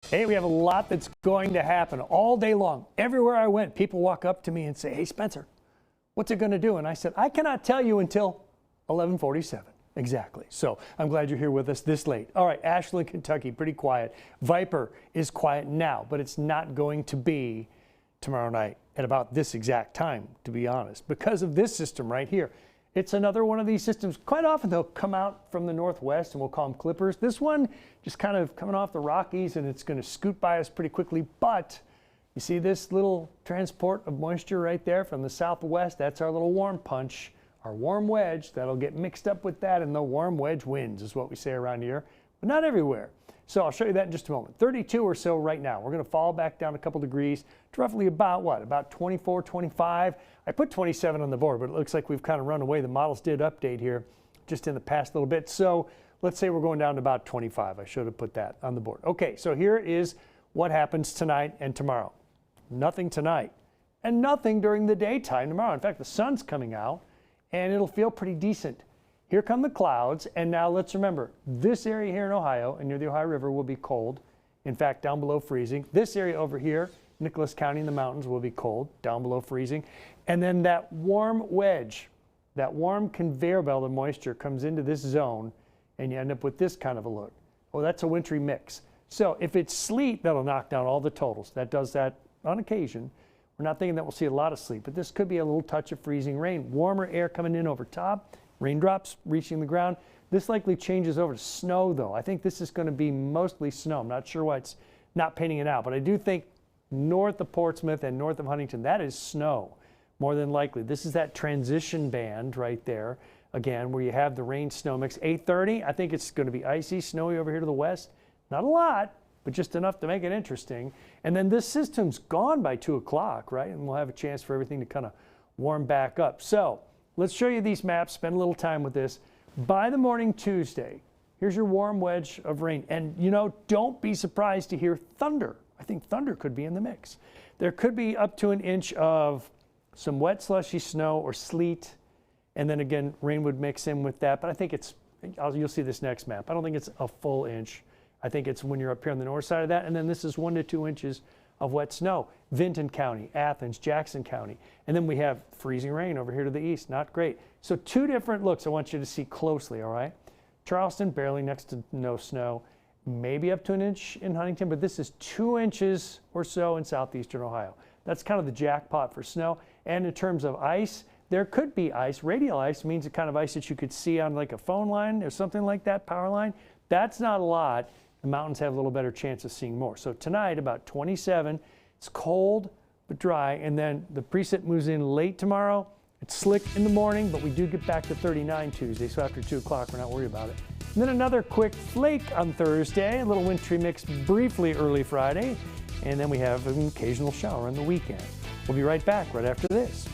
Hey, we have a lot that's going to happen all day long. Everywhere I went, people walk up to me and say, hey, Spencer, what's it going to do? And I said, I cannot tell you until 11:47. Exactly. So I'm glad you're here with us this late. All right, Ashland, Kentucky, pretty quiet. Viper is quiet now, but it's not going to be tomorrow night at about this exact time, to be honest, because of this system right here. It's another one of these systems. Quite often they'll come out from the northwest, and we'll call them clippers. This one just kind of coming off the Rockies, and it's going to scoot by us pretty quickly. But you see this little transport of moisture right there from the southwest? That's our little warm punch, our warm wedge. That'll get mixed up with that, and the warm wedge wins is what we say around here, but not everywhere. So I'll show you that in just a moment. 32 or so right now. We're going to fall back down a couple degrees to roughly about what? About 24, 25. I put 27 on the board, but it looks like we've kind of run away. The models did update here just in the past little bit. So let's say we're going down to about 25. I should have put that on the board. Okay, so here is what happens tonight and tomorrow. Nothing tonight and nothing during the daytime tomorrow. In fact, the sun's coming out and it'll feel pretty decent. Here come the clouds, and now let's remember, this area here in Ohio and near the Ohio River will be cold. In fact, down below freezing. This area over here, Nicholas County in the mountains, will be cold, down below freezing. And then that warm wedge, that warm conveyor belt of moisture comes into this zone, and you end up with this kind of a look. Oh, that's a wintry mix. So if it's sleet, that'll knock down all the totals. That does that on occasion. We're not thinking that we'll see a lot of sleet, but this could be a little touch of freezing rain. Warmer air coming in over top. Raindrops reaching the ground. This likely changes over to snow, though. I think this is going to be mostly snow. I'm not sure why it's not painting it out, but I do think north of Portsmouth and north of Huntington, that is snow, more than likely. This is that transition band right there, again, where you have the rain-snow mix. 8:30, I think it's going to be icy, snowy over here to the west. Not a lot, but just enough to make it interesting. And then this system's gone by 2 o'clock, right? And we'll have a chance for everything to kind of warm back up. So let's show you these maps, spend a little time with this. By the morning Tuesday, here's your warm wedge of rain. And, you know, don't be surprised to hear thunder. I think thunder could be in the mix. There could be up to an inch of some wet, slushy snow or sleet. And then again, rain would mix in with that. But I think it's, you'll see this next map. I don't think it's a full inch. I think it's when you're up here on the north side of that. And then this is 1 to 2 inches of wet snow. Vinton County, Athens, Jackson County. And then we have freezing rain over here to the east. Not great. So 2 different looks I want you to see closely, all right? Charleston, barely next to no snow. Maybe up to an inch in Huntington, but this is 2 inches or so in southeastern Ohio. That's kind of the jackpot for snow. And in terms of ice, there could be ice. Radial ice means the kind of ice that you could see on like a phone line or something like that, power line. That's not a lot. The mountains have a little better chance of seeing more. So tonight, about 27. It's cold but dry, and then the preset moves in late tomorrow. It's slick in the morning, but we do get back to 39 Tuesday, so after 2 o'clock, we're not worried about it. And then another quick flake on Thursday, a little wintry mix briefly early Friday, and then we have an occasional shower on the weekend. We'll be right back right after this.